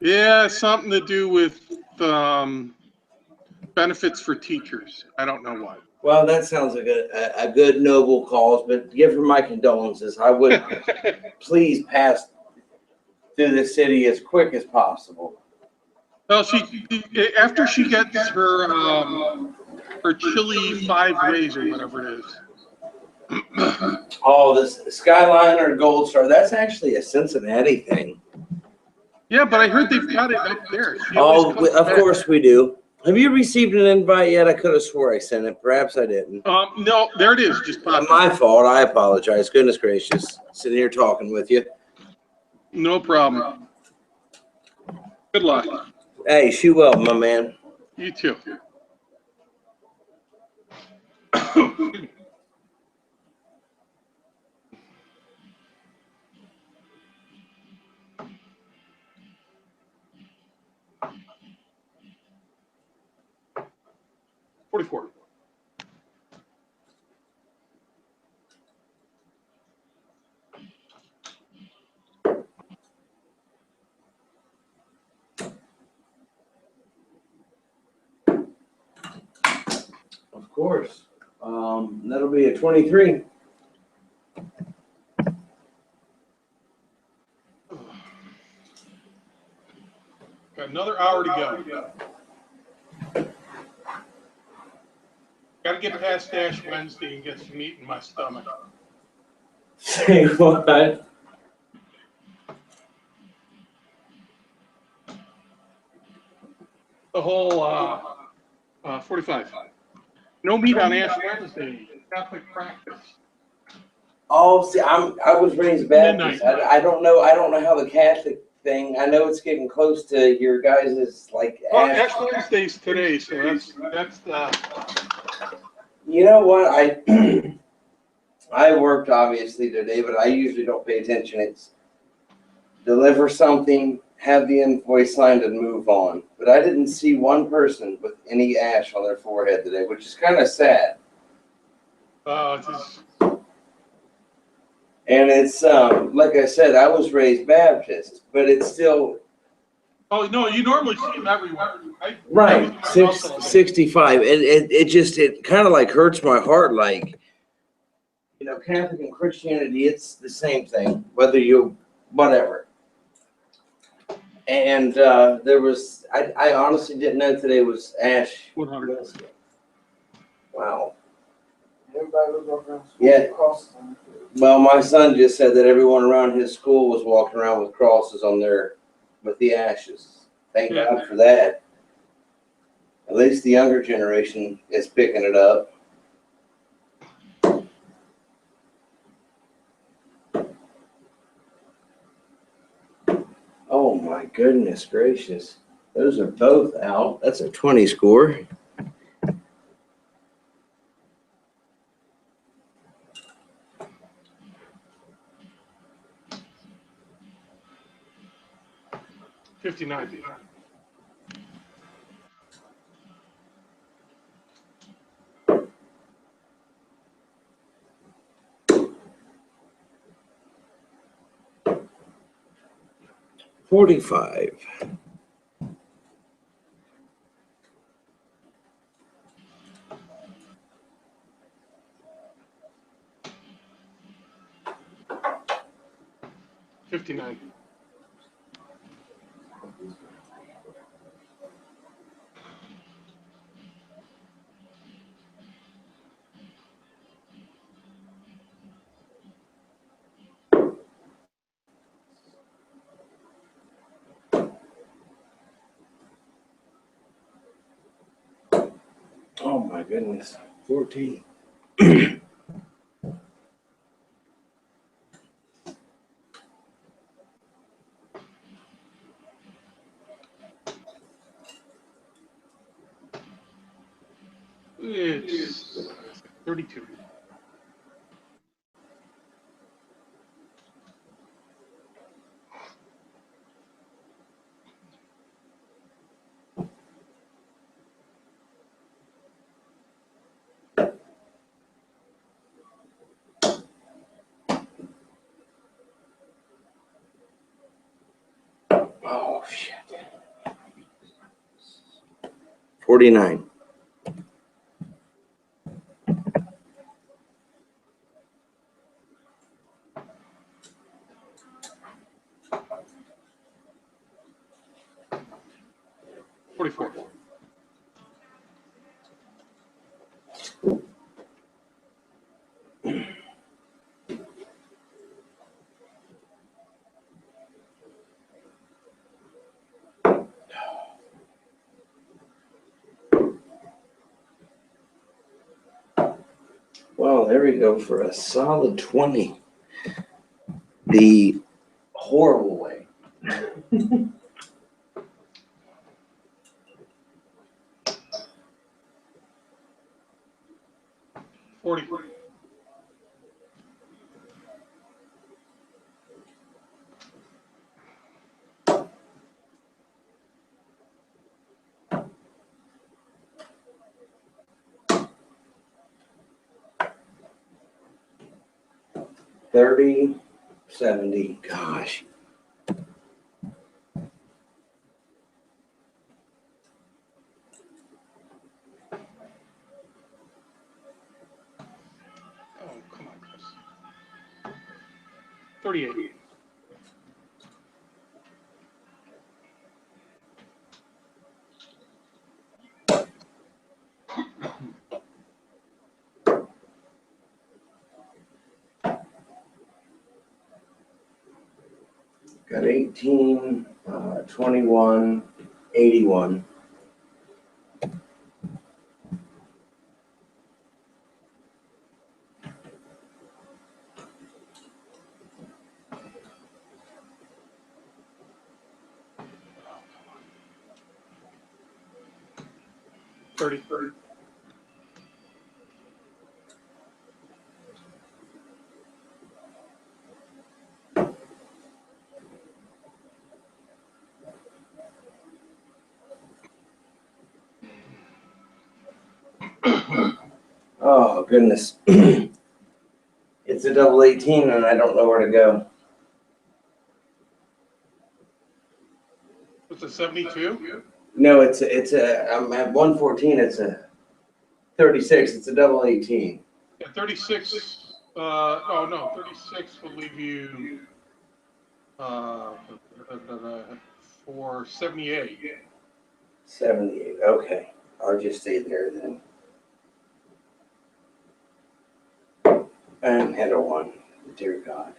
Yeah, something to do with benefits for teachers. I don't know what. Well, that sounds like a good, noble cause, but give her my condolences. I would please pass through the city as quick as possible. Well, after she gets her chili 5 ways or whatever it is. Oh, this Skyliner Gold Star, that's actually a Cincinnati thing. Yeah, but I heard they've got it up there. Of course we do. Have you received an invite yet? I could have swore I sent it. Perhaps I didn't. No, there it is. Just popped my fault. I apologize. Goodness gracious. Sitting here talking with you. No problem. Good luck. Hey, shoot well, my man. You too. $44. Of course. That'll be a 23. Got another hour to go. Got to get past Ash Wednesday and get some meat in my stomach. Say what? The whole 45. No meat on Ash Wednesday. Catholic practice. Oh, see, I was raised Baptist. I don't know. I don't know how the Catholic thing. I know it's getting close to your guys' like. Well, Ash Wednesday's today, so that's the. You know what? I worked obviously today, but I usually don't pay attention. It's deliver something, have the invoice signed, and move on. But I didn't see one person with any ash on their forehead today, which is kind of sad. And it's like I said, I was raised Baptist, but it's still. Oh no! You normally see them everywhere, right? Right, 65. It kind of like hurts my heart. Like, you know, Catholic and Christianity, it's the same thing, whether you whatever. And there was, I honestly didn't know today was Ash. 100. Wow. Everybody was walking around Yeah. with crosses on their foot. Well, my son just said that everyone around his school was walking around with crosses on with the ashes. Thank God for that. At least the younger generation is picking it up. Oh my goodness gracious. Those are both out. That's a 20 score. $59. $45. $59. Oh my goodness. 14. It's 32. Oh shit. 49. $44. Well, there we go for a solid 20. The horrible way. $40. $30, $70. Gosh. Oh, come on, Chris. 38. Got 18, 21, 81. $30. Oh, goodness. It's a double 18 and I don't know where to go. It's a 72. No, I'm at 114. It's a 36. It's a double 18. Yeah, 36. Oh no, 36 will leave you for 78. 78. Okay. I'll just stay there then. And hit a 1. Dear God.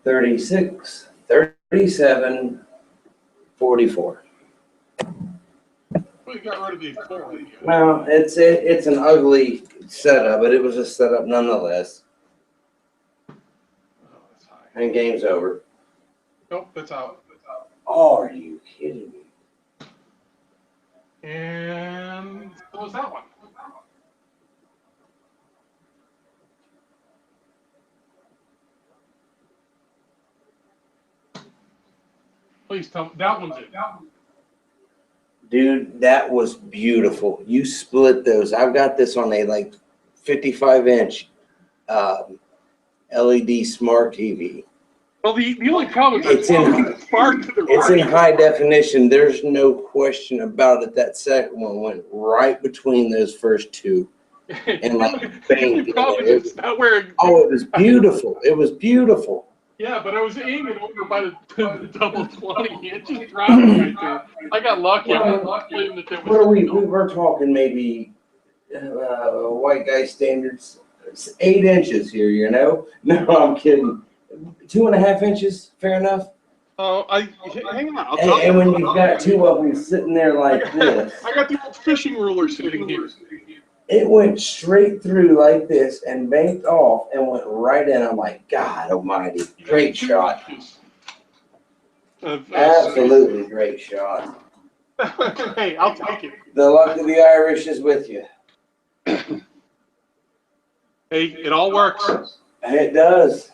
$36, $37, $44. Well, you got rid of the 4. Well, it's an ugly setup, but it was a setup nonetheless. Oh, that's high. And game's over. Nope, that's out. Oh, are you kidding me? And what was that one? Please tell me that one's it. Dude, that was beautiful. You split those. I've got this on a like 55-inch LED smart TV. Well, the only problem is It's in- far to the It's right. in high definition. There's no question about it. That second one went right between those first two. And like the bang. only problem is it's not where. Oh, it was beautiful. It was beautiful. Yeah, but I was aiming over by the double 20. It just dropped right there. I got lucky. I was claiming that there was. What are we were talking maybe white guy standards, 8 inches here, you know? No, I'm kidding. 2.5 inches, fair enough. Oh, hang on. I'll tell And you. when you've got two of them sitting there like this, I got the old fishing ruler sitting here. it went straight through like this and banked off and went right in. I'm like, God almighty, great shot. Absolutely great shot. Hey, I'll take it. The luck of the Irish is with you. Hey, it all works. It does.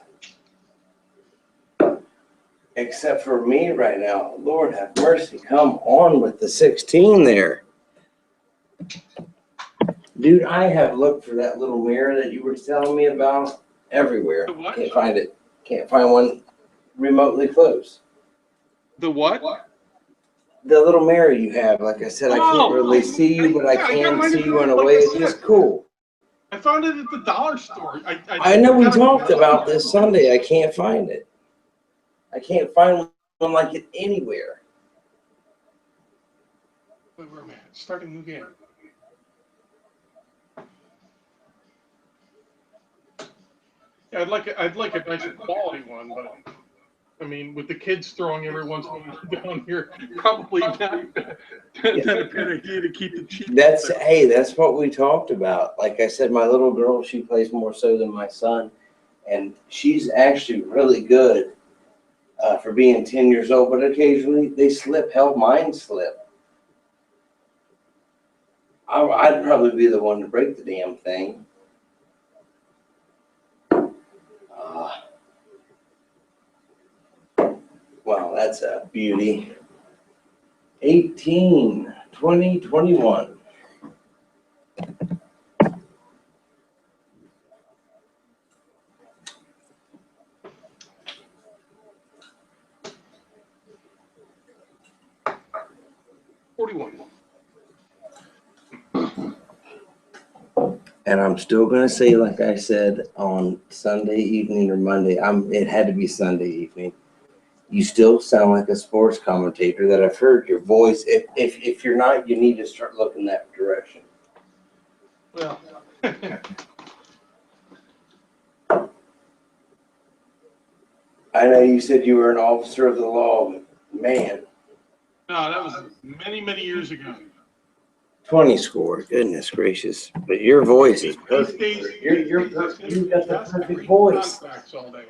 Except for me right now. Lord have mercy. Come on with the 16 there. Dude, I have looked for that little mirror that you were telling me about everywhere. The what? Can't find it. Can't find one remotely close. The what? The little mirror you have, like I said, I can't really see you, but I Yeah, I got can mine see you in a like way. I It's said. just cool. I found it at the dollar store. I know we got it- talked about this Sunday. I can't find it. I can't find one like it anywhere. Wait, where am I? Starting a new game. Yeah, I'd like a nicer quality one, but I mean, with the kids throwing every once in a while down here, probably not a bad idea to keep the cheap. That's what we talked about. Like I said, my little girl, she plays more so than my son, and she's actually really good for being 10 years old. But occasionally they slip. Hell, mine slip. I'd probably be the one to break the damn thing. Wow, that's a beauty. 18, 20, 21. And I'm still gonna say, like I said on Sunday evening or Monday, it had to be Sunday evening. You still sound like a sports commentator that I've heard your voice. If you're not, you need to start looking that direction. Well, I know you said you were an officer of the law, but man, no, that was many, many years ago. 20 score, goodness gracious. But your voice is perfect. These days, You've got the perfect voice. Contracts all day.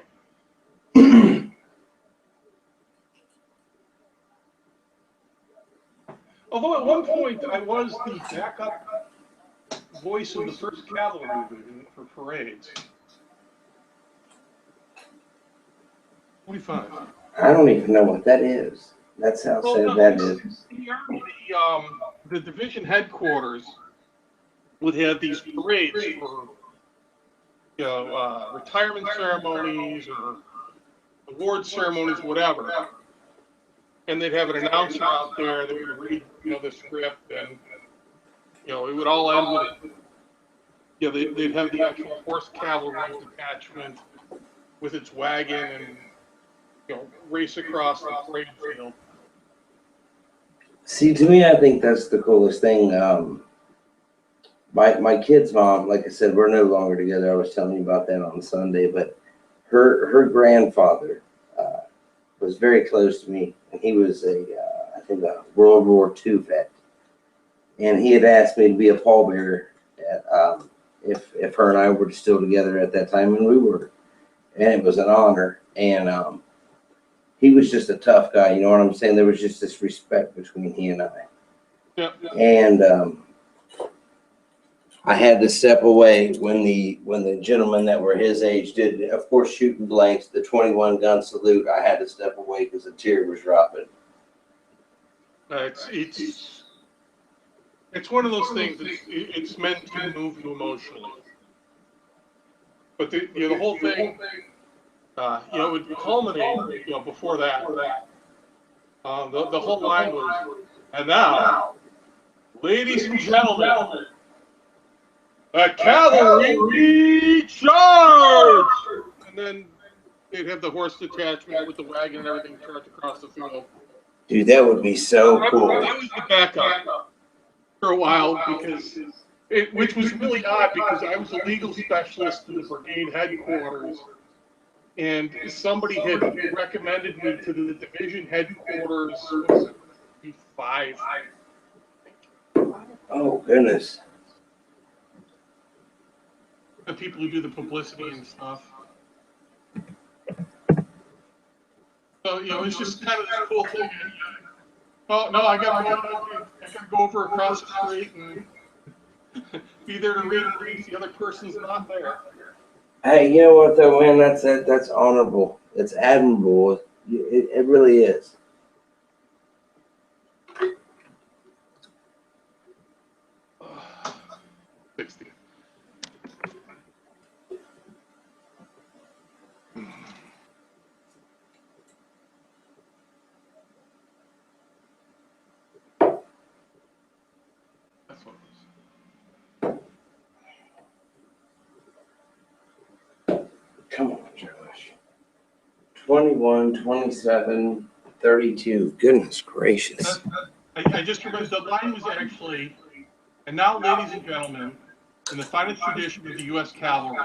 Although at one point I was the backup voice of the 1st Cavalry Division for parades. 45. I don't even know what that is. That's how sad that is. The Army, the division headquarters would have these parades for, retirement ceremonies or award ceremonies, whatever. And they'd have an announcer out there that would read, the script, and, it would all end with, they'd have the actual horse cavalry detachment with its wagon and, race across the parade field. See, to me, I think that's the coolest thing. My kid's mom, like I said, we're no longer together. I was telling you about that on Sunday, but her grandfather was very close to me, and he was I think a World War II vet, and he had asked me to be a pallbearer if her and I were still together at that time, and we were, and it was an honor. And he was just a tough guy, you know what I'm saying? There was just this respect between he and I. Yep. And I had to step away when the gentlemen that were his age did, of course, shooting blanks, the 21 gun salute. I had to step away because a tear was dropping. It's one of those things. It's meant to move you emotionally, but the whole thing, it would culminate, before that. The whole line was, and now, ladies and gentlemen, the cavalry charge! And then they'd have the horse detachment with the wagon and everything charge across the field. Dude, that would be so cool. I was the backup for a while which was really odd because I was a legal specialist in the brigade headquarters, and somebody had recommended me to the division headquarters 5. Oh, goodness. The people who do the publicity and stuff. So, it's just kind of this cool thing. Oh, no, I gotta go over across the street and be there to read and read. The other person's not there. Hey, you know what though, man? That's honorable. It's admirable. It really is. Come on, Josh. 21, 27, 32. Goodness gracious. I just remember the line was actually, and now, ladies and gentlemen, in the finest tradition of the U.S. cavalry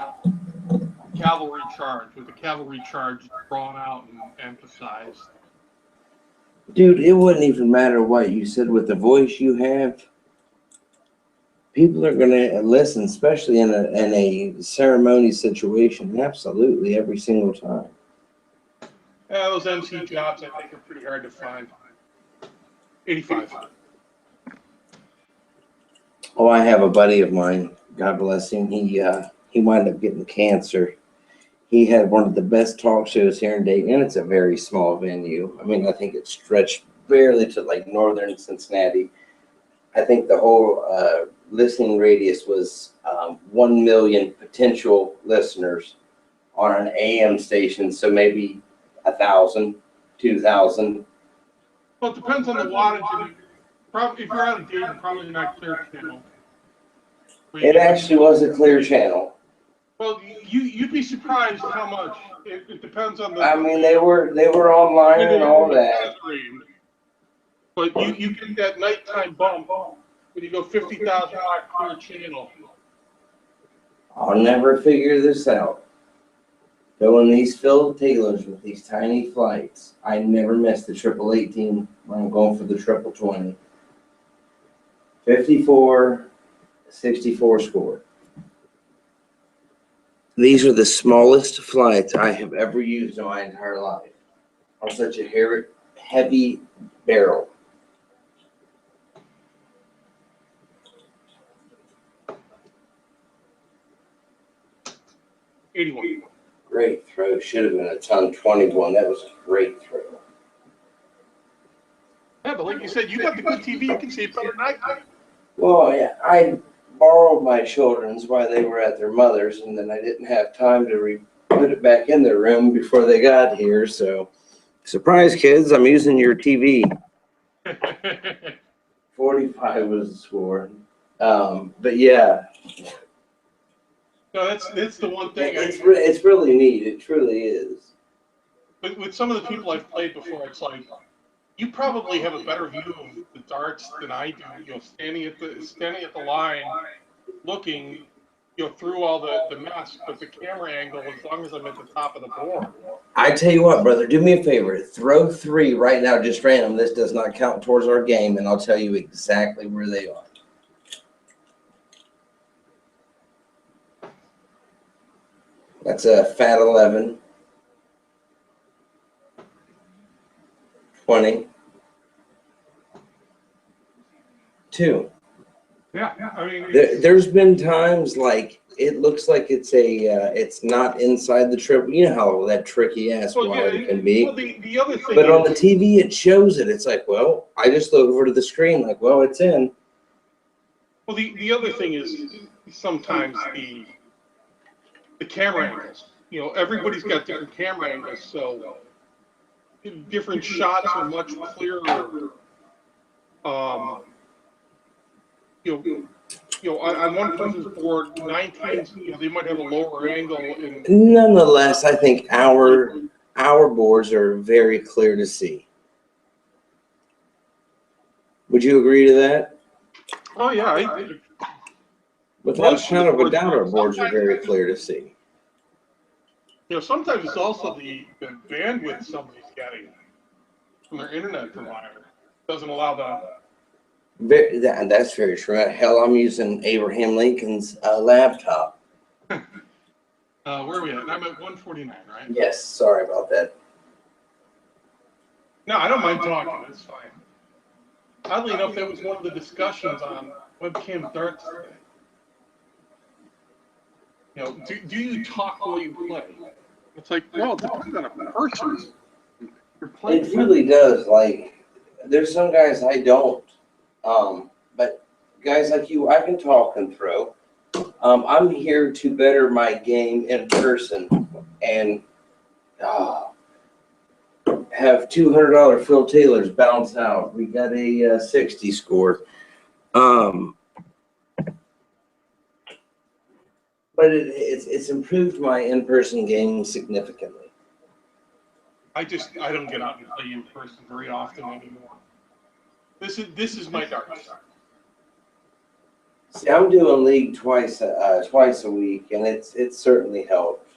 charge, with the cavalry charge drawn out and emphasized. Dude, it wouldn't even matter what you said with the voice you have. People are going to listen, especially in a ceremony situation. Absolutely, every single time. Yeah, those MC jobs, I think, are pretty hard to find. 85. Oh, I have a buddy of mine. God bless him. He wound up getting cancer. He had one of the best talk shows here in Dayton, and it's a very small venue. I mean, I think it stretched barely to like northern Cincinnati. I think the whole listening radius was 1 million potential listeners on an AM station, so maybe 1,000, 2,000. Well, it depends on the wattage. And if you're out of Dayton, probably not Clear Channel. It actually was a clear channel. Well, you'd be surprised how much. It depends on the. I mean, they were online and all that. But you get that nighttime bump when you go 50,000 watt Clear Channel. I'll never figure this out. Going these Phil Taylors with these tiny flights, I never miss the 1818 when I'm going for the 2020. 54, 64 score. These are the smallest flights I have ever used in my entire life on such a heavy barrel. '81. Great throw. Should have been a ton 21. That was a great throw. Yeah, but like you said, you got the good TV. You can see it better than I can. Well, yeah, I borrowed my children's while they were at their mother's, and then I didn't have time to put it back in their room before they got here. So, surprise, kids! I'm using your TV. 45 was the score. But yeah. No, that's the one thing. It's really neat. It truly is. But with some of the people I've played before, it's like you probably have a better view of the darts than I do. You know, standing at the line, looking, you know, through all the mess. But the camera angle, as long as I'm at the top of the board. I tell you what, brother, do me a favor. Throw 3 right now, just random. This does not count towards our game, and I'll tell you exactly where they are. That's a fat 11, 20, 2. Yeah, I mean, There's been times like it looks like it's not inside the triple. You know how that tricky ass wire can be. Well, the other thing. But on the TV, it shows it. It's like, well, I just look over to the screen, like, well, it's in. Well, the other thing is sometimes the camera angles. You know, everybody's got different camera angles, so different shots are much clearer. You know, on one person's board, 19s, you know, they might have a lower angle. Nonetheless, I think our boards are very clear to see. Would you agree to that? Oh yeah, Without a shadow of a doubt, our boards are very clear to see. You know, sometimes it's also the bandwidth somebody's getting from their internet provider doesn't allow That's very true. Hell, I'm using Abraham Lincoln's laptop. Where are we at? I'm at 149, right? Yes, sorry about that. No, I don't mind talking. That's fine. Oddly enough, that was one of the discussions on webcam darts today. You know, do you talk while you play? It's like, well, it depends on a person. You're playing. It really does. Like, there's some guys I don't. But guys like you, I can talk and throw. I'm here to better my game in person and have $200 Phil Taylors bounce out. We got a 60 score. But it's improved my in-person gaming significantly. I don't get out and play in person very often anymore. This is my darts. See, I'm doing league twice a week, and it's certainly helped.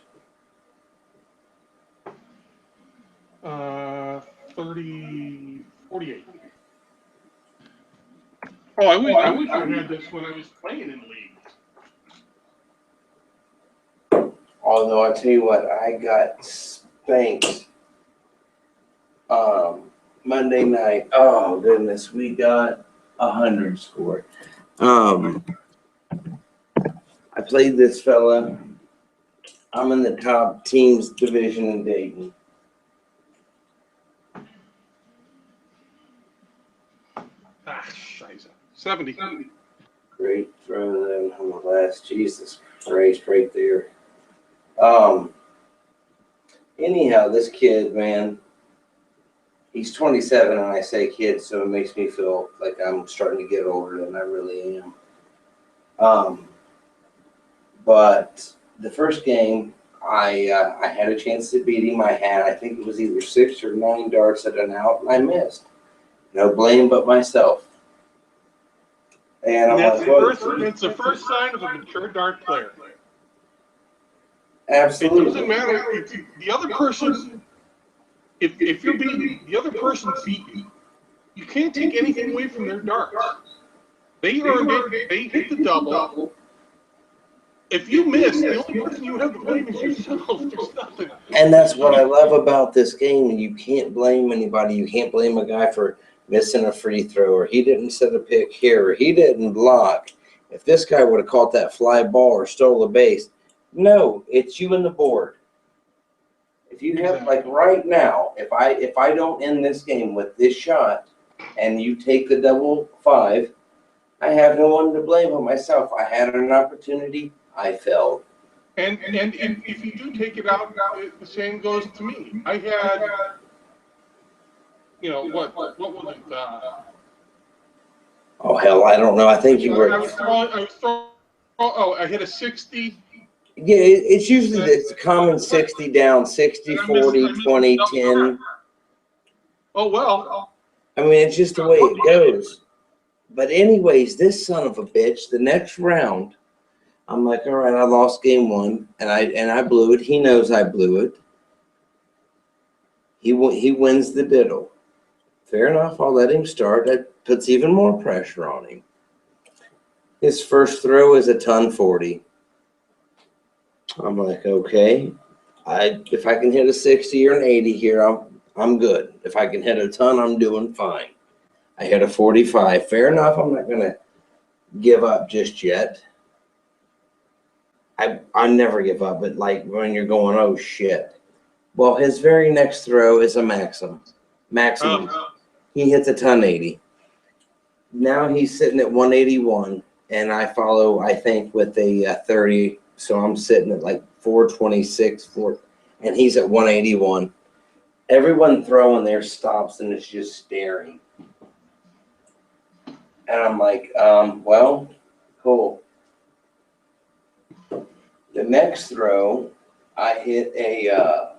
48. Oh, I wish I had this when I was playing in league. Although I tell you what, I got spanked Monday night. Oh goodness, we got 100 scored. I played this fella. I'm in the top teams division in Dayton. Ah, scheiße. 70. Great throw there on the last. Jesus Christ, right there. Anyhow, this kid, man, he's 27, and I say kid, so it makes me feel like I'm starting to get older than I really am. But the first game, I had a chance to beat him. I think it was either 6 or 9 darts at an out, and I missed. No blame but myself. And I'm That's like, well, it's the first sign of a mature dart player. absolutely. It doesn't matter if the other person, if you're beating the other person beat you, you can't take anything away from their darts. They earned it. They hit the double. If you miss, the only person you have to blame is yourself. There's nothing. And that's what I love about this game. You can't blame anybody. You can't blame a guy for missing a free throw, or he didn't set a pick here, or he didn't block. If this guy would have caught that fly ball or stole a base, no, it's you and the board. If you have, like right now, if I don't end this game with this shot and you take the double 5, I have no one to blame but myself. I had an opportunity, I failed. And if you do take it out, the same goes to me. I had, what was it? Oh hell, I don't know. I think you were. I was throwing. Oh, I hit a 60. Yeah, it's usually the common 60 down, 60, 40, 20, 10. Oh, well. I mean, it's just the way it goes. But anyways, this son of a bitch, the next round, I'm like, all right, I lost game 1, and I blew it. He knows I blew it. He wins the diddle. Fair enough, I'll let him start. That puts even more pressure on him. His first throw is a ton 40. I'm like, okay, if I can hit a 60 or an 80 here, I'm good. If I can hit a ton, I'm doing fine. I hit a 45. Fair enough. I'm not gonna give up just yet. I never give up, but like when you're going, oh shit. Well, his very next throw is a maximum. He hits a ton 80. Now he's sitting at 181, and I follow, I think, with a 30. So I'm sitting at like 426, and he's at 181. Everyone throwing there stops and is just staring. And I'm like, well, cool. The next throw, I hit a,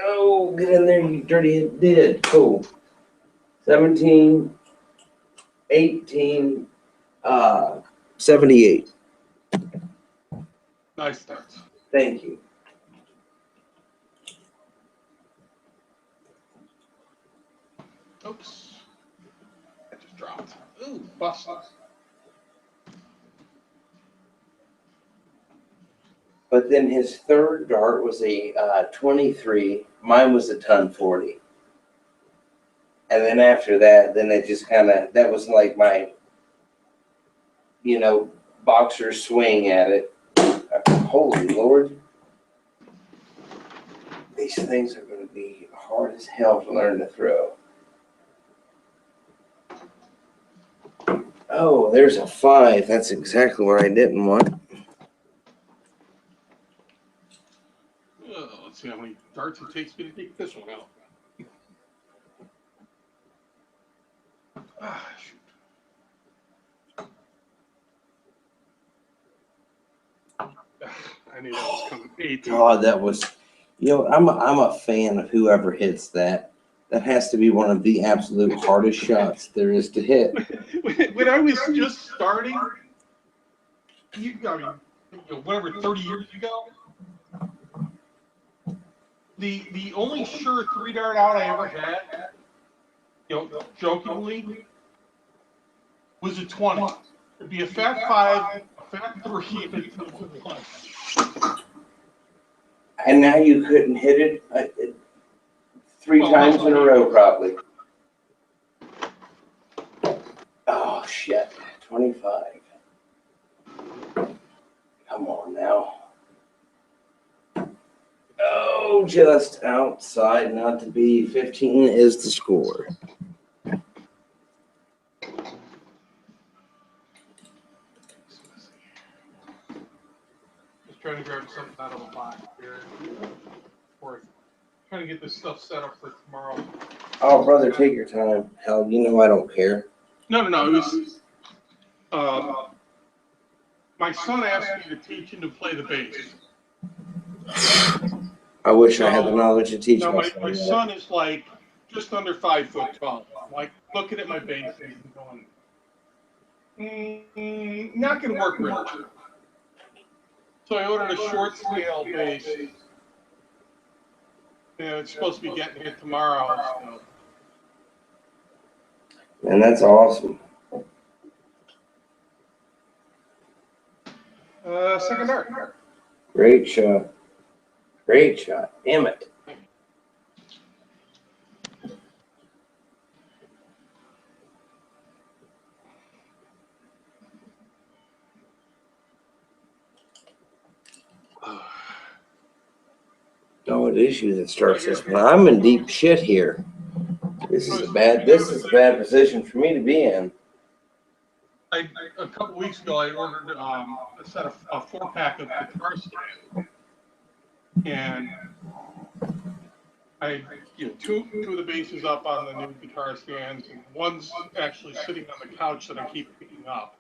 oh, get in there, you dirty did. Cool. 17, 18, 78. Nice start. Thank you. Oops. I just dropped. Ooh, bust. But then his third dart was a 23. Mine was a ton 40. And then after that, then it just kind of, that was like my, boxer swing at it. Holy Lord. These things are going to be hard as hell to learn to throw. Oh, there's a 5. That's exactly what I didn't want. Let's see how many darts it takes me to take this one out. Ah, shoot. I knew that was coming. 18. God, that was, I'm a fan of whoever hits that. That has to be one of the absolute hardest shots there is to hit. When I was just starting, whatever, 30 years ago, the only sure 3-dart out I ever had, jokingly, was a 20. It'd be a fat 5, a fat 3, and a 1. And now you couldn't hit it three times in a row, probably. Oh, shit. 25. Come on now. Oh, just outside, not to be. 15 is the score. Just trying to grab something out of a box here. Or trying to get this stuff set up for tomorrow. Oh, brother, take your time. Hell, I don't care. No. It was my son asked me to teach him to play the bass. I wish I had the knowledge to teach No, myself. my son is like just under 5 foot tall. I'm like looking at my bass and going, not gonna work really. So I ordered a short scale bass. It's supposed to be getting it tomorrow. So. And that's awesome. Second dart. Great shot. Great shot. Damn it. No, it is you that starts this one. I'm in deep shit here. This is a bad position for me to be in. A couple weeks ago, I ordered a set of a 4-pack of guitar stands, and I two of the basses up on the new guitar stands, and one's actually sitting on the couch that I keep picking up.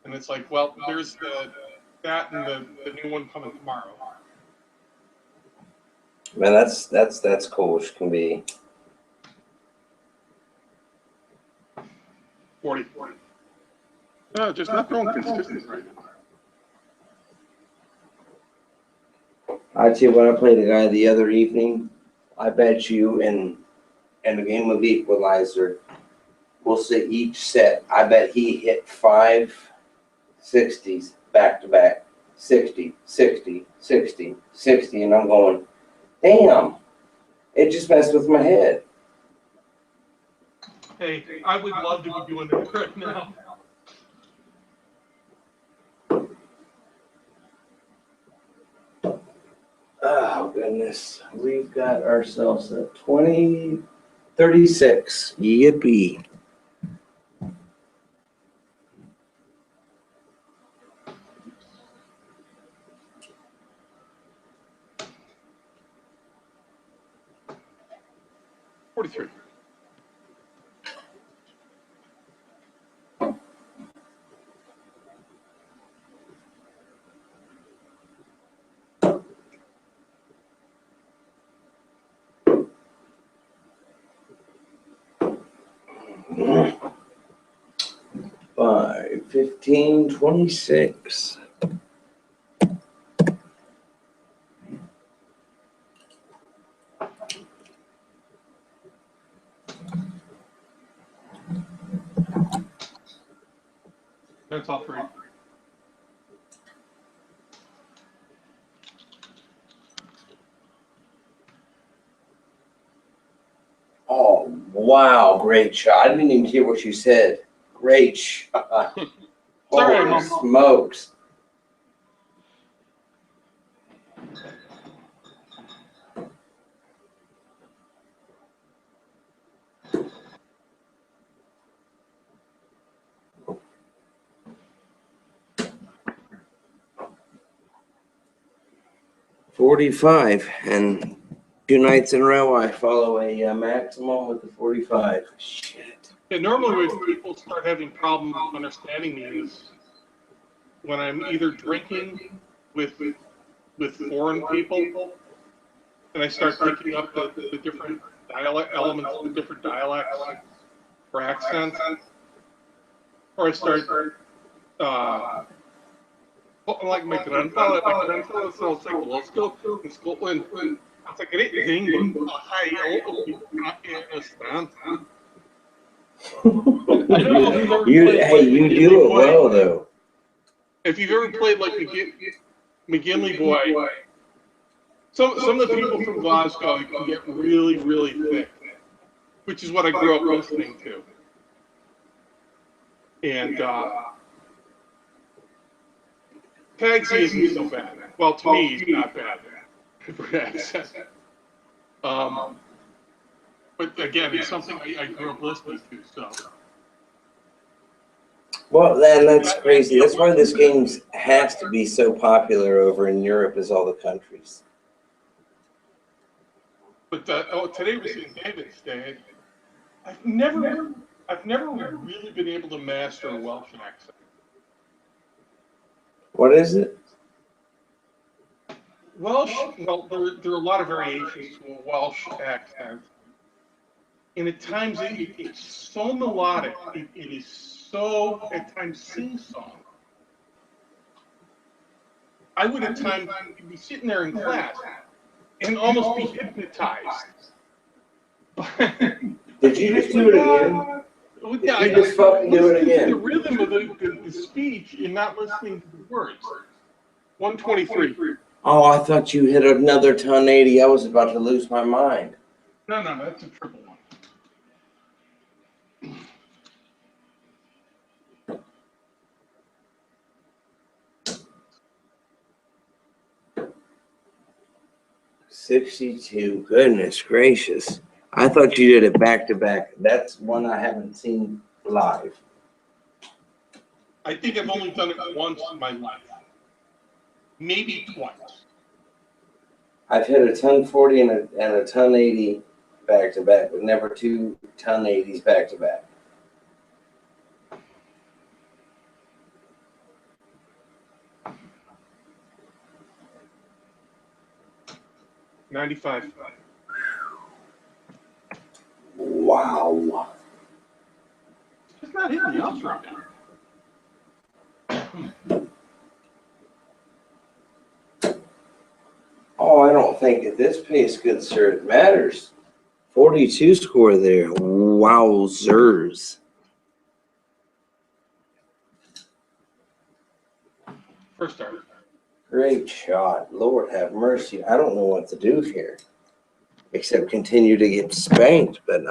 And it's like, well, there's that and the new one coming tomorrow. Man, that's cool as can be. 40. No, just not throwing consistent right now. I tell you what, I played a guy the other evening. I bet you in the game of Equalizer, we'll say each set, I bet he hit 5 60s back to back. 60, 60, 60, 60, and I'm going, damn, it just messed with my head. Hey, I would love to be doing that right now. Oh, goodness. We've got ourselves a 2036. Yippee. $43. Five, 15, 26. That's all 3. Oh, wow, great shot. I didn't even hear what you said. Great shot. Sorry, Holy Mom. smokes. $45, and 2 nights in a row I follow a maximum with the 45. Shit. Yeah, normally when people start having problems understanding me is when I'm either drinking with foreign people, and I start picking up the different dialect elements, the different dialects or accents, or I start like my grandfather sounds like Glasgow in Scotland. That's a great thing, but hi, a lot of people can't understand. I don't know if you've ever played Hey, you do it well though. If you've ever played like McGinley Boy, some of the people from Glasgow can get really, really thick, which is what I grew up listening to. And Tagsy isn't so bad. Well, to me, he's not bad for accent. But again, it's something I grew up listening to. So. Well, then that's crazy. That's why this game has to be so popular over in Europe as all the countries. But today was St. David's Day. I've never really been able to master a Welsh accent. What is it? Welsh, well, there are a lot of variations to a Welsh accent. And at times it's so melodic, it is so, at times, sing-song. I would at times be sitting there in class and almost be hypnotized. Did you just do it again? Yeah, Did you just fucking do it again? The rhythm of the speech and not listening to the words. 123. Oh, I thought you hit another ton 80. I was about to lose my mind. No, that's a triple one. $62. Goodness gracious. I thought you did it back to back. That's one I haven't seen live. I think I've only done it once in my life. Maybe twice. I've hit a ton 40 and a ton 80 back to back, but never two ton 80s back to back. $95. Wow. It's not hitting the ups right now. Oh, I don't think at this pace, good sir, it matters. 42 score there. Wowzers. First start. Great shot. Lord have mercy. I don't know what to do here except continue to get spanked, but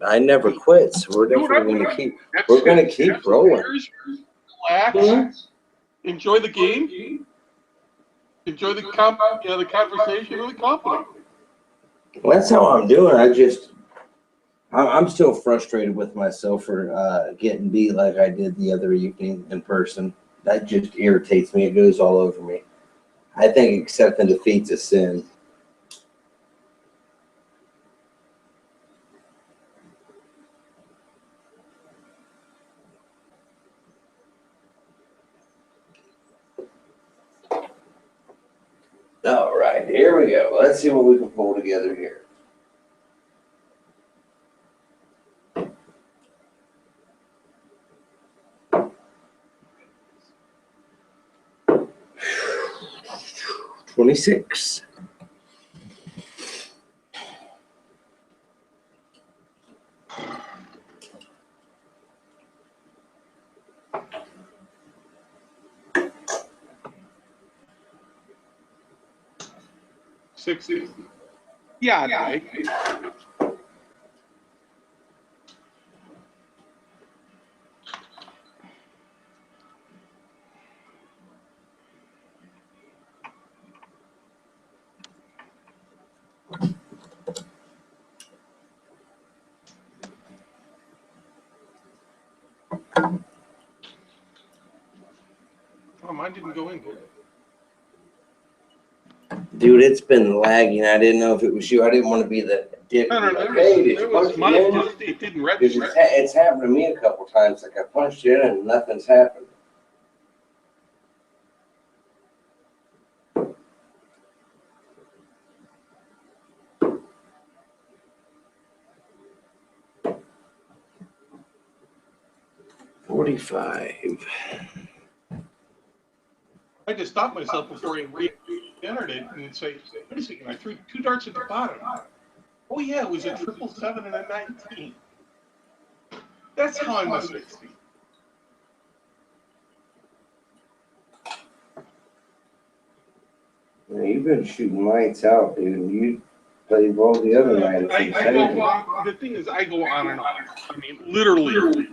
I never quit, so we're definitely going to keep rolling. Relax. Enjoy the game. Enjoy the conversation of the company. Well, that's how I'm doing. I'm still frustrated with myself for getting beat like I did the other evening in person. That just irritates me. It goes all over me. I think accepting defeat's a sin. All right, here we go. Let's see what we can pull together here. $26. $60. Yeah, Mike. Oh, mine didn't go in here. Dude, it's been lagging. I didn't know if it was you. I didn't want to be the dick. No. Hey, did you It was punch mine. it in? It didn't Because register. it's happened to me a couple times. Like I punched it in and nothing's happened. 45. I just stopped myself before I re-entered it and say, wait a second, I threw 2 darts at the bottom. Oh yeah, it was a 777 and a 19. That's how I must succeed. Man, you've been shooting lights out, dude. You played ball the other night. The thing is, I go on and on. I mean, literally.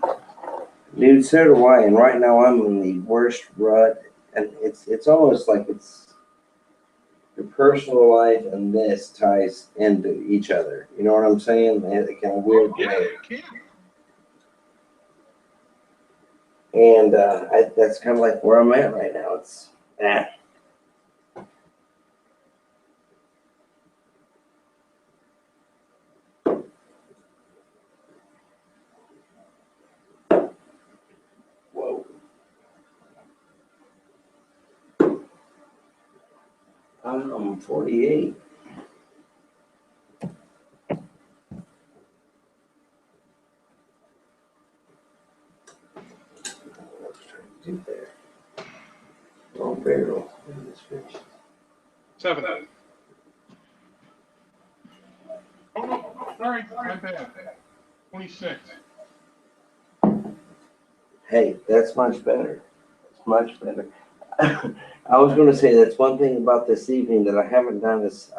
Dude, so do I. And right now I'm in the worst rut. And it's almost like it's your personal life and this ties into each other. You know what I'm saying? In a kind of weird Yeah, way. it can. And that's kind of like where I'm at right now. It's Whoa. I'm 48. What's trying to do there? Wrong barrel. 7. Oh no, sorry, my bad. 26. Hey, that's much better. It's much better. I was going to say that's one thing about this evening that I haven't done is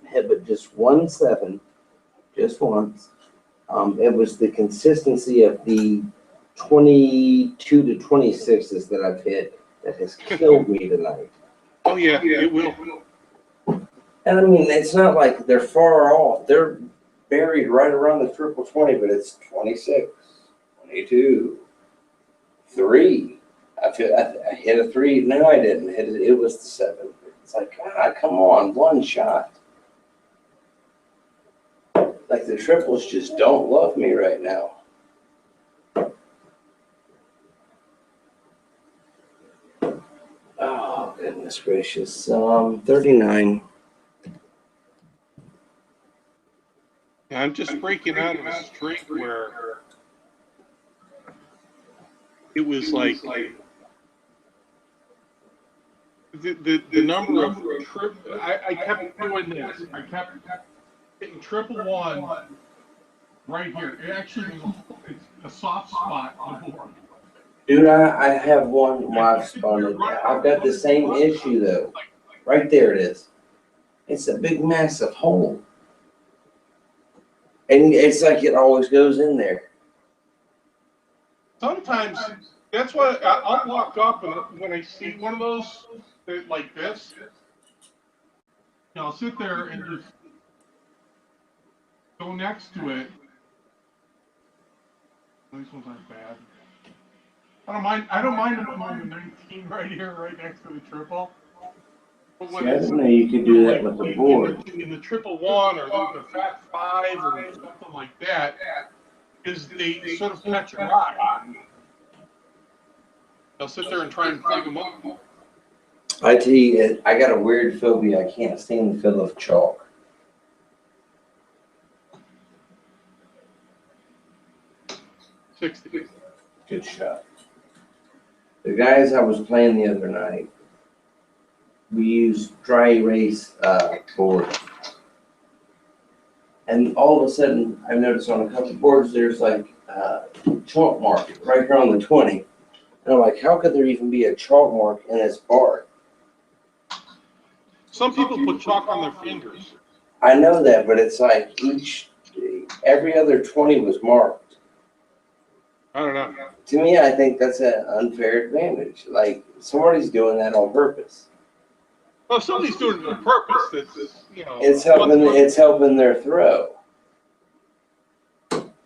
hit but just 1 7, just once. It was the consistency of the 22 to 26s that I've hit that has killed me tonight. Oh yeah, it will. And I mean, it's not like they're far off. They're buried right around the triple 20, but it's 26, 22, 3. I hit a 3. No, I didn't hit it. It was the 7. It's like, God, come on, one shot. Like the triples just don't love me right now. Oh, goodness gracious. 39. Yeah, I'm just breaking out of a streak where it was like the number of I kept doing this. I kept hitting 111 right here. It actually was a soft spot on the board. Dude, I have one live spun it. I've got the same issue though. Right there it is. It's a big massive hole. And it's like it always goes in there. Sometimes that's why I'll walk up and when I see one of those like this, I'll sit there and just go next to it. These ones aren't bad. I don't mind them on the 19 right here, right next to the triple. But See, I didn't know you could do that with the board. In the 111 or the Fat 5 or something like that, is they sort of catch your eye. I'll sit there and try and plug them up. I tell you, I got a weird phobia. I can't stand the feel of chalk. $60. Good shot. The guys I was playing the other night, we used dry erase boards. And all of a sudden, I've noticed on a couple boards, there's like chalk mark right here on the 20. And I'm like, how could there even be a chalk mark in this bar? Some people put chalk on their fingers. I know that, but it's like every other 20 was marked. I don't know. To me, I think that's an unfair advantage. Like somebody's doing that on purpose. Well, if somebody's doing it on purpose, that's, It's helping their throw.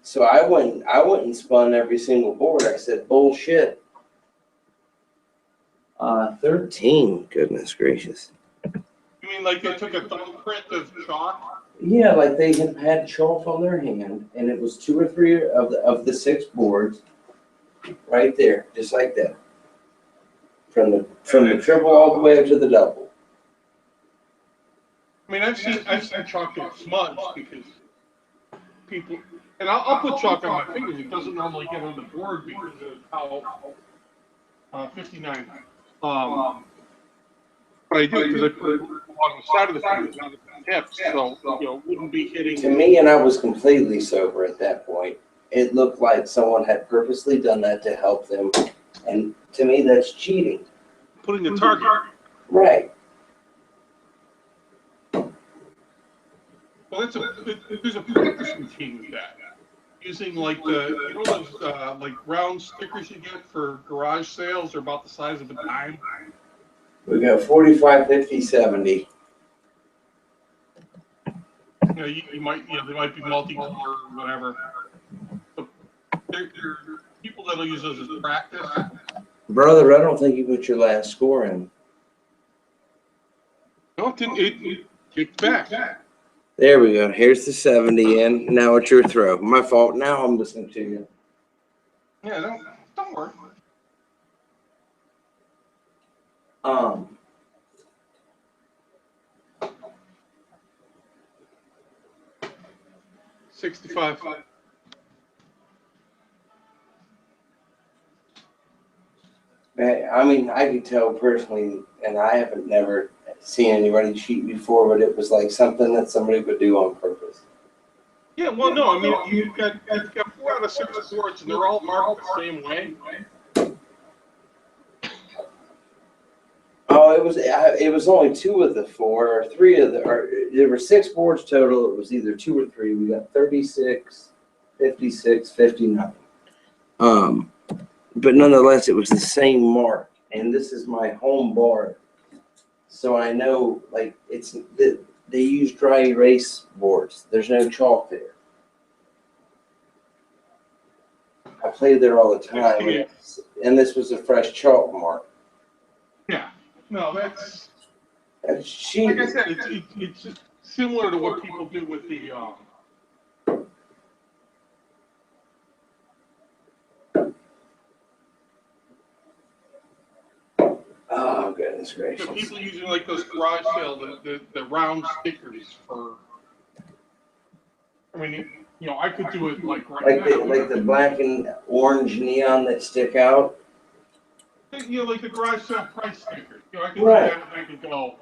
So I went and spun every single board. I said, bullshit. 13. Goodness gracious. You mean like they took a thumbprint of chalk? Yeah, like they had chalk on their hand, and it was 2 or 3 of the 6 boards, right there, just like that, from the triple all the way up to the double. I mean, I've seen chalk get smudged because people And I'll put chalk on my fingers. It doesn't normally get on the board because of how 59. But I do because I put it along the side of the fingers, not at the tips, so it wouldn't be hitting. To me, and I was completely sober at that point, it looked like someone had purposely done that to help them. And to me, that's cheating. Putting the target. Right. Well, there's a practice routine with that. Using like those like round stickers you get for garage sales. They're about the size of a dime. We got 45, 50, 70. You might, they might be multicolor or whatever. But there are people that'll use those as practice. Brother, I don't think you put your last score in. No, it didn't. It kicked back. There we go. Here's the 70 in. Now it's your throw. My fault. Now I'm listening to you. Yeah, don't worry. 65. I mean, I could tell personally, and I haven't never seen anybody cheat before, but it was like something that somebody would do on purpose. Yeah, well, no, I mean, you've got 4 out of 6 boards, and they're all marked the same way. Oh, it was only 2 of the 4, or 3 of there were 6 boards total. It was either 2 or 3. We got 36, 56, 59. But nonetheless, it was the same mark, and this is my home board, so I know like they use dry erase boards. There's no chalk there. I played there all the time, and this was a fresh chalk mark. Yeah, no, that's cheating. like I said, it's similar to what people do with the Oh, goodness gracious. people using like those garage sale, the round stickers for. I mean, I could do it like right now. Like the black and orange neon that stick out. Like the garage sale price stickers. I could Right. do that and I could go.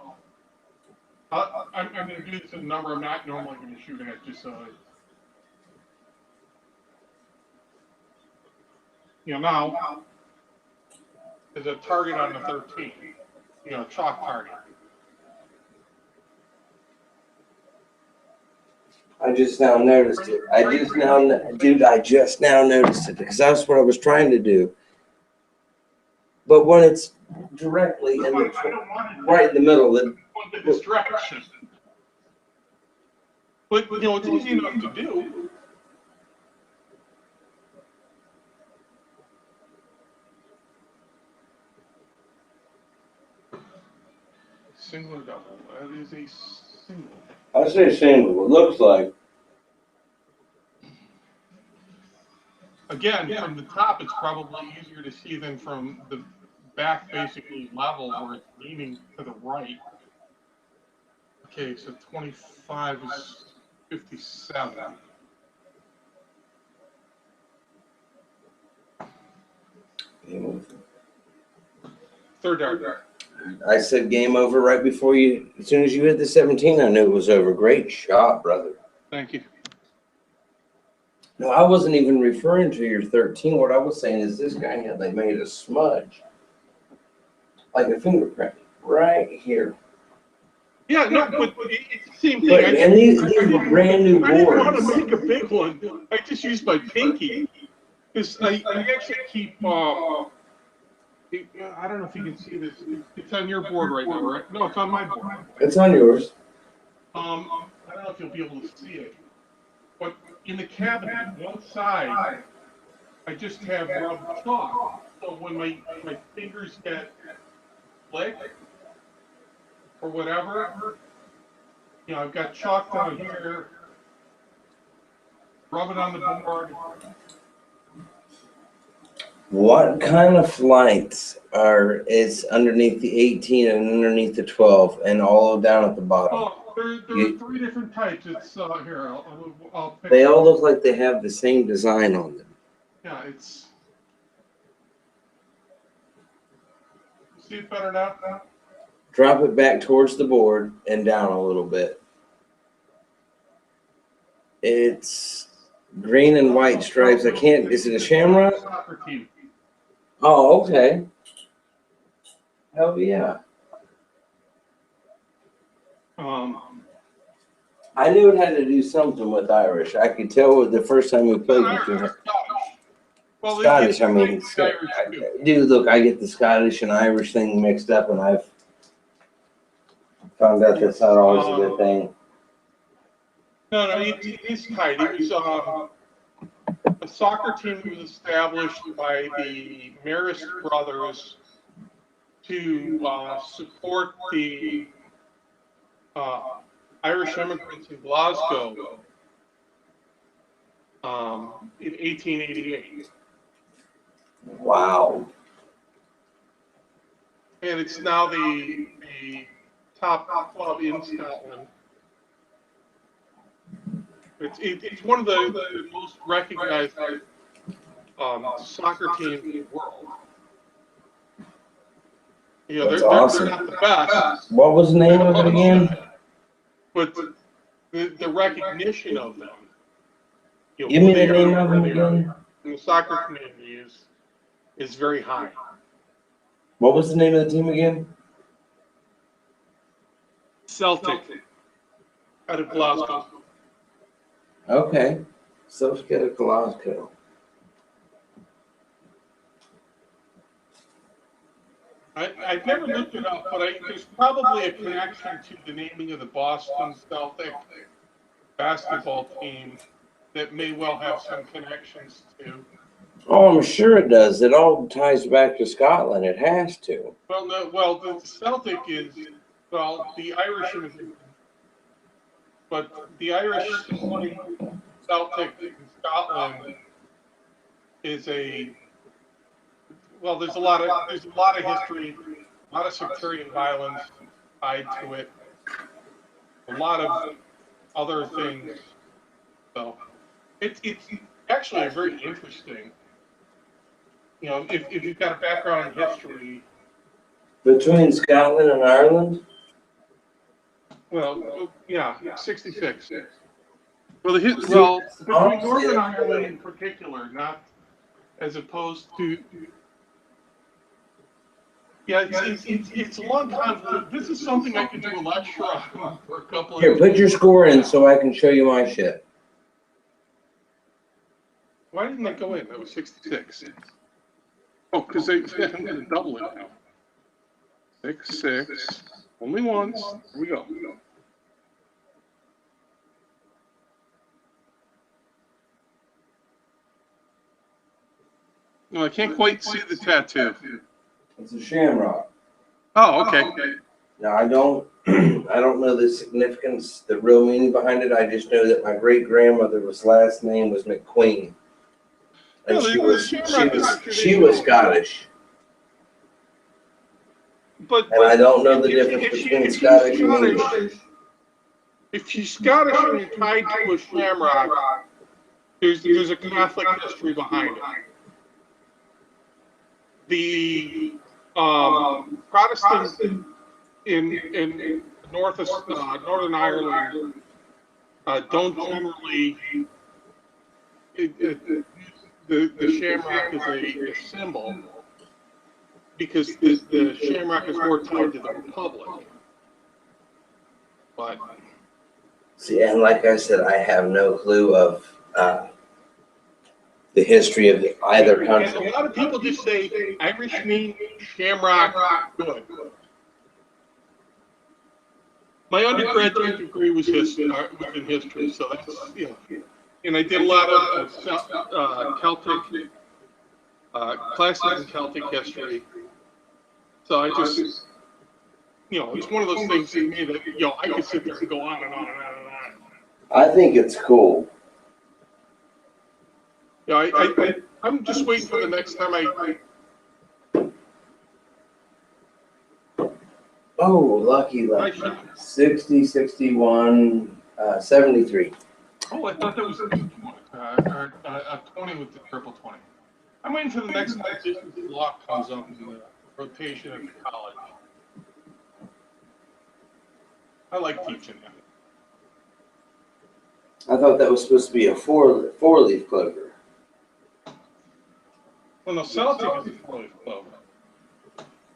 I'm going to do this at a number I'm not normally going to shoot at, just so. Now. There's a target on the 13, a chalk target. I just now noticed it. I just now noticed it because that's what I was trying to do. But when it's directly right in the middle, The distraction. But it's easy enough to do. Single or double? That is a single. I say single. It looks like. Again, from the top, it's probably easier to see than from the back, basically level, where it's leaning to the right. Okay, so 25 is 57. Third dart. I said game over right before you. As soon as you hit the 17, I knew it was over. Great shot, brother. Thank you. No, I wasn't even referring to your 13. What I was saying is this guy had made a smudge, like a fingerprint, right here. Yeah, no, but it's the same thing. But, and these were brand new boards. I didn't want to make a big one. I just used my pinky. Because I actually keep. I don't know if you can see this. It's on your board right now, right? No, it's on my board. It's on yours. I don't know if you'll be able to see it, but in the cabinet, one side, I just have rubbed chalk. So when my fingers get slick or whatever, I've got chalk down here. Rub it on the board. What kind of flights is underneath the 18 and underneath the 12 and all down at the bottom? Oh, There are three different types. It's here. I'll pick. They all look like they have the same design on them. Yeah, it's. See it better now? Drop it back towards the board and down a little bit. It's green and white stripes. I can't. Is it a shamrock? Soccer team. Oh, okay. Hell yeah. I knew it had to do something with Irish. I could tell the first time we played between her. Well, Scottish, I mean, Irish too. dude, look, I get the Scottish and Irish thing mixed up, and I've found out that's not always a good thing. No, it's tight. It was a soccer team that was established by the Marist brothers to support the Irish immigrants in Glasgow in 1888. Wow. And it's now the top club in Scotland. It's one of the most recognized soccer teams in the world. You know, That's they're awesome. not the best, What was the name of it again? but the recognition of them. You know, Give me who the they name are, of where them they are again. in the soccer community is very high. What was the name of the team again? Celtic out of Glasgow. Okay. Celtic of Glasgow. I've never looked it up, but there's probably a connection to the naming of the Boston Celtic basketball team that may well have some connections to. Oh, I'm sure it does. It all ties back to Scotland. It has to. Well, no, well, the Celtic is, well, the Irish, but the Irish Celtic in Scotland is well, there's a lot of history, a lot of sectarian violence tied to it, a lot of other things. So it's actually very interesting. You know, if you've got a background in history. Between Scotland and Ireland? Well, yeah, 66. Well, between Northern Ireland in particular, not as opposed to. Yeah, it's a long time. This is something I could do a lecture on for a couple of Here, put your score in so I can show you my shit. Why didn't that go in? That was 66. Oh, because I'm going to double it now. 6, only once. Here we go. No, I can't quite see the tattoo. It's a shamrock. Oh, okay. Now I don't know the significance, the real meaning behind it. I just know that my great grandmother's last name was McQueen, and she was Scottish. But I don't know the difference between Scottish and English. If she's Scottish and you're tied to a shamrock, there's a Catholic history behind it. The Protestants in Northern Ireland don't generally. The shamrock is a symbol because the shamrock is more tied to the Republic. But see, and like I said, I have no clue of the history of either country. A lot of people just say Irish mean shamrock good. My undergraduate degree was in history, so that's and I did a lot of Celtic classes in Celtic history. So I just it's one of those things to me that I could sit there and go on and on and on and on. I think it's cool. Yeah, I'm just waiting for the next time Oh, lucky. Nice shot. 60, 61, 73. Oh, I thought that was a 20 with the triple 20. I'm waiting for the next time distance block comes up in the rotation at the college. I like teaching that. I thought that was supposed to be a four-leaf clover. Well, no, Celtic is a 4-leaf clover.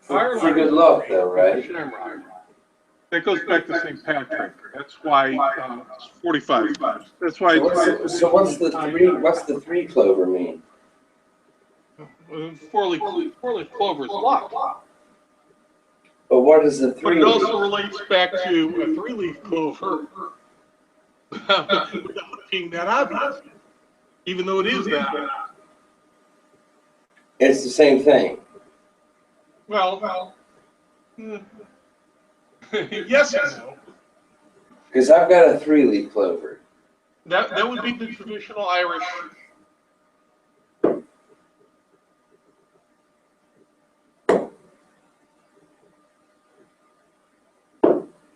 For good luck, though, right? Shamrock. That goes back to St. Patrick. That's why it's 45. That's why. So what's the three? What's the three clover mean? Four-leaf clover is luck. But what is the But three? it also relates back to a 3-leaf clover without being that obvious, even though it is that. It's the same thing. Well, yes and no. Because I've got a 3-leaf clover. That would be the traditional Irish.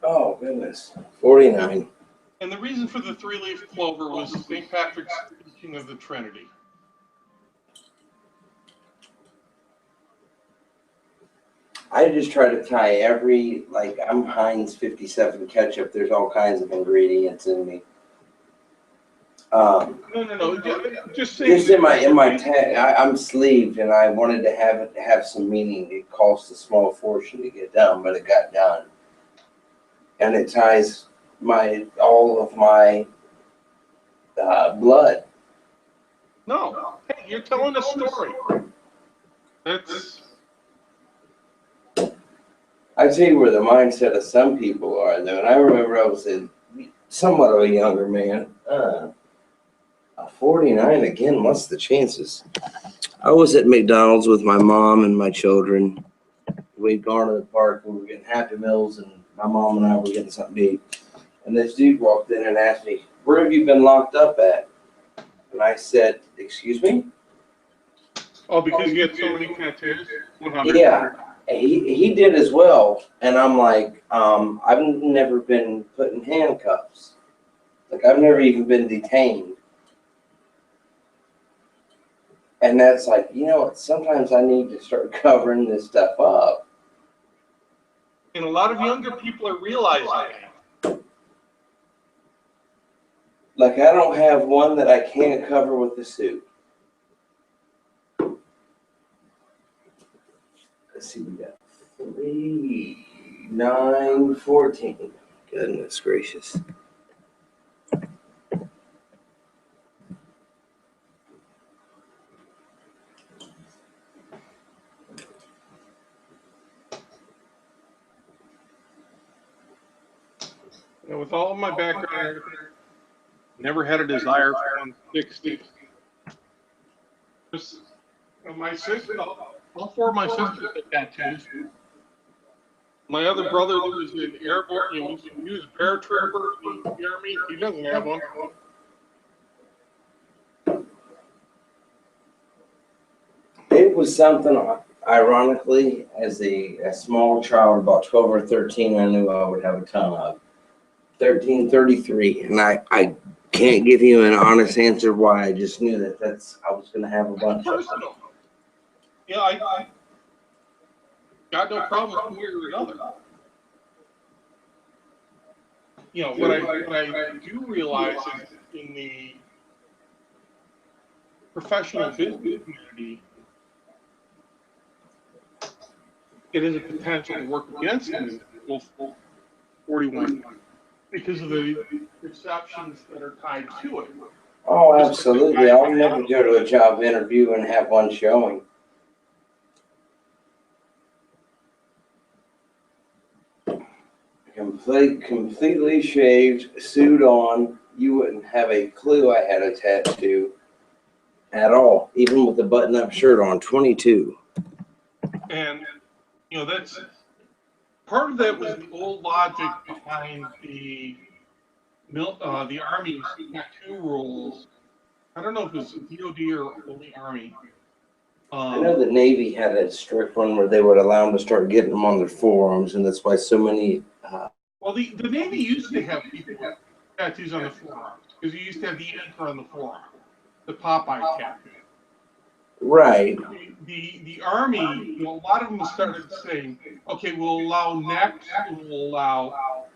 Oh goodness, 49. And the reason for the 3-leaf clover was St. Patrick's teaching of the Trinity. I just try to tie I'm Heinz 57 ketchup. There's all kinds of ingredients in me. No. Just saying. Just in my tag, I'm sleeved, and I wanted to have some meaning. It cost a small fortune to get done, but it got done, and it ties all of my blood. No, hey, you're telling a story. That's. I tell you where the mindset of some people are, though. And I remember I was somewhat of a younger man. A 49 again. What's the chances? I was at McDonald's with my mom and my children. We'd gone to the park and we were getting Happy Meals, and my mom and I were getting something to eat. And this dude walked in and asked me, "Where have you been locked up at?" And I said, "Excuse me?" Oh, because you had so many tattoos? 100. Yeah. He did as well, and I'm like, I've never been put in handcuffs. Like, I've never even been detained. And that's like, you know what, sometimes I need to start covering this stuff up. And a lot of younger people are realizing that. Like, I don't have one that I can't cover with a suit. Let's see, we got 3, 9, 14. Goodness gracious. With all of my background, never had a desire for 160. Just, my sister, all 4 of my sisters had tattoos. My other brother was an airborne, he was a paratrooper in the Army. He doesn't have one. It was something, ironically, as a small child, about 12 or 13, I knew I would have a ton of. 13, 33, and I can't give you an honest answer why. I just knew that I was going to have a bunch of them. Personal. Yeah, I got no problem one way or another. You know, what I do realize is in the professional business community, it is a potential to work against me, 41, because of the perceptions that are tied to it. Oh, absolutely. I'll never go to a job interview and have one showing. Completely shaved, suit on. You wouldn't have a clue I had a tattoo at all, even with the button-up shirt on. 22. And, you know, that's part of that was the old logic behind the Army's tattoo rules. I don't know if it was DOD or only Army. I know the Navy had a strict one where they would allow them to start getting them on their forearms, and that's why so many. Well, the Navy used to have people with tattoos on the forearms because you used to have the anchor on the forearm, the Popeye tattoo. Right. The Army, a lot of them started saying, okay, we'll allow necks and we'll allow.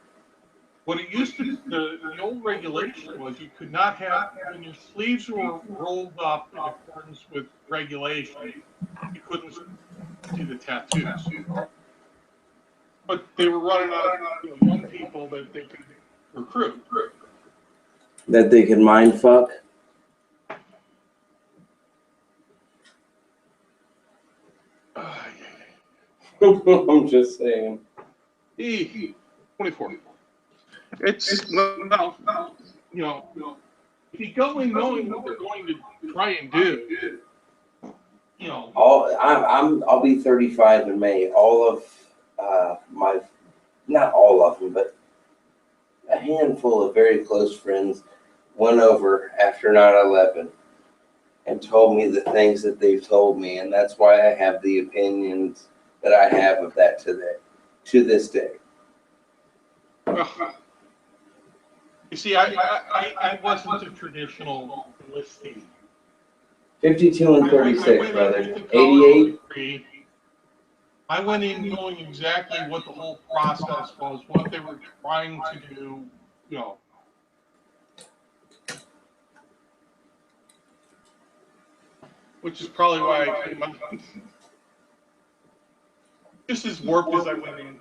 What it used to, the old regulation was you could not have, when your sleeves were rolled up in accordance with regulation, you couldn't do the tattoos. But they were running out of young people that they could recruit. That they can mind fuck. I'm just saying. 24. It's, well, if you go in knowing what they're going to try and do, I'll be 35 in May. All of not all of them, but a handful of very close friends went over after 9/11 and told me the things that they've told me, and that's why I have the opinions that I have of that to this day. You see, I wasn't a traditional enlistee. 52 and 36, brother. 88. I went in knowing exactly what the whole process was, what they were trying to do, which is probably why I came out just as warped as I went in.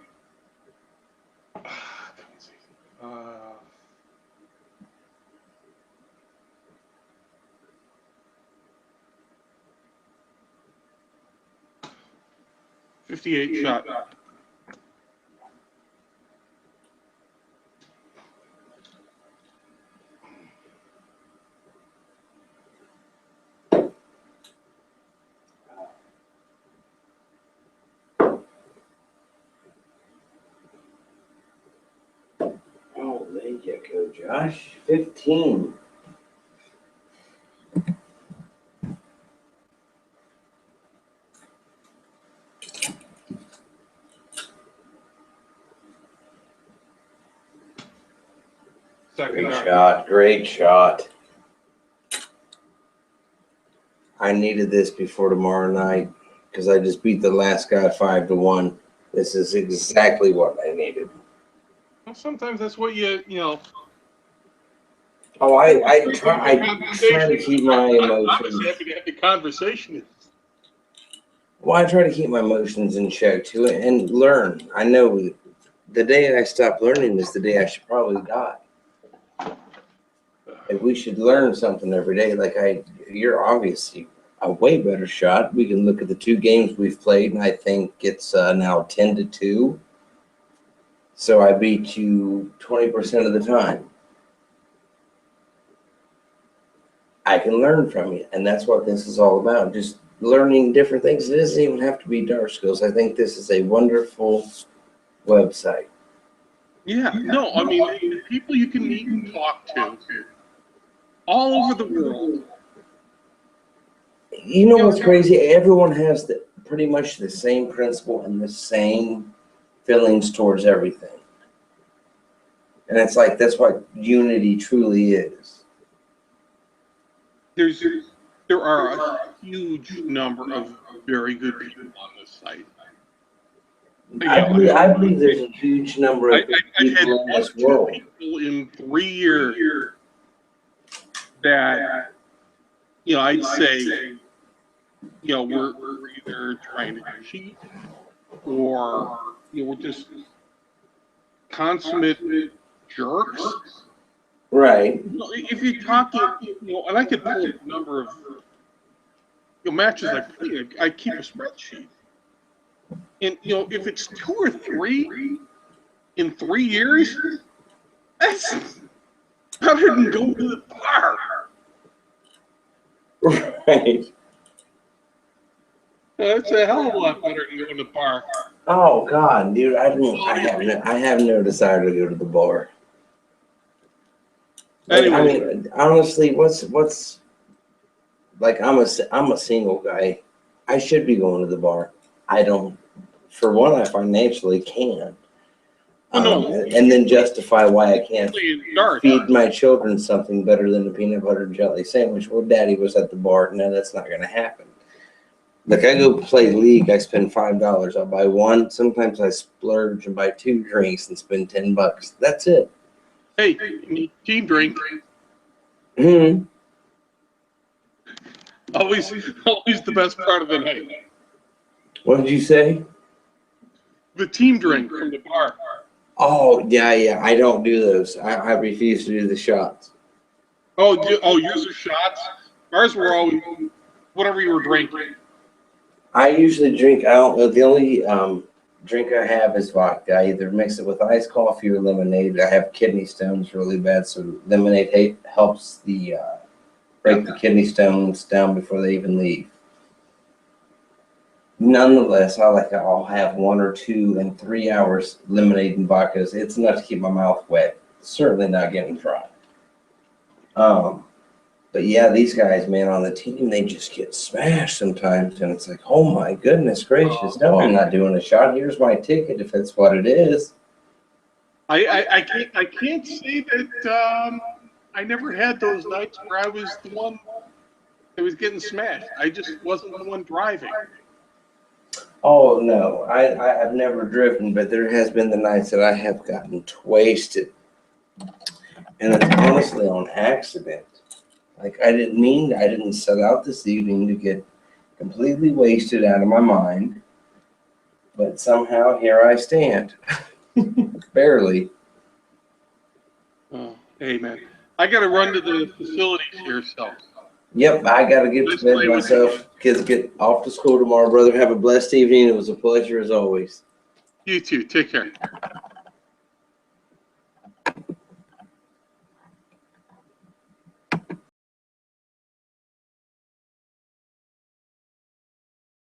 58 shot. Oh, there you go, Josh. 15. Second shot. Great shot. I needed this before tomorrow night because I just beat the last guy 5-1. This is exactly what I needed. Well, sometimes that's what you. Oh, I try to keep my emotions. I'm just happy to have the conversation. Well, I try to keep my emotions in check too and learn. I know the day I stop learning is the day I should probably die. If we should learn something every day, you're obviously a way better shot. We can look at the 2 games we've played, and I think it's now 10-2. So I beat you 20% of the time. I can learn from you, and that's what this is all about. Just learning different things. It doesn't even have to be Dark Skills. I think this is a wonderful website. Yeah, no, I mean, people you can meet and talk to all over the world. You know what's crazy? Everyone has pretty much the same principle and the same feelings towards everything. And it's like, that's what unity truly is. There are a huge number of very good people on this site. I believe there's a huge number of people in this world. People in 3 years that, I'd say, we're either trying to cheat or, we're just consummate jerks. Right. If you're talking, and I could pull a number of matches I play, I keep a spreadsheet. And, if it's 2 or 3 in 3 years, that's better than going to the bar. Right. That's a hell of a lot better than going to the bar. Oh God, dude, I have no desire to go to the bar. Anyway. I mean, honestly, what's like? I'm a single guy. I should be going to the bar. I don't, for one, I financially can. Oh, no. And then justify why I can't Playing darts. feed my children something better than a peanut butter and jelly sandwich. Well, Daddy was at the bar. No, that's not going to happen. Like, I go play League, I spend $5. I'll buy one. Sometimes I splurge and buy 2 drinks and spend $10. That's it. Hey, team drink. Hmm. Always the best part of the night. What did you say? The team drink from the bar. Oh, yeah. I don't do those. I refuse to do the shots. Oh, yours are shots. Ours were always whatever you were drinking. I usually drink, I don't know, the only drink I have is vodka. I either mix it with iced coffee or lemonade. I have kidney stones really bad, so lemonade helps the break the kidney stones down before they even leave. Nonetheless, I'll have 1 or 2 and 3 hours lemonade and vodkas. It's enough to keep my mouth wet. Certainly not getting dry. But yeah, these guys, man, on the team, they just get smashed sometimes, and it's like, oh my goodness gracious, no, I'm not doing a shot. Here's my ticket if that's what it is. I can't say that I never had those nights where I was the one that was getting smashed. I just wasn't the one driving. Oh no, I've never driven, but there has been the nights that I have gotten wasted, and it's honestly on accident. Like, I didn't set out this evening to get completely wasted out of my mind, but somehow here I stand. Barely. Oh, hey, man. I got to run to the facilities here, so. Yep, I got to get to bed myself. Kids get off to school tomorrow, brother. Have a blessed evening. It was a pleasure as always. You too. Take care.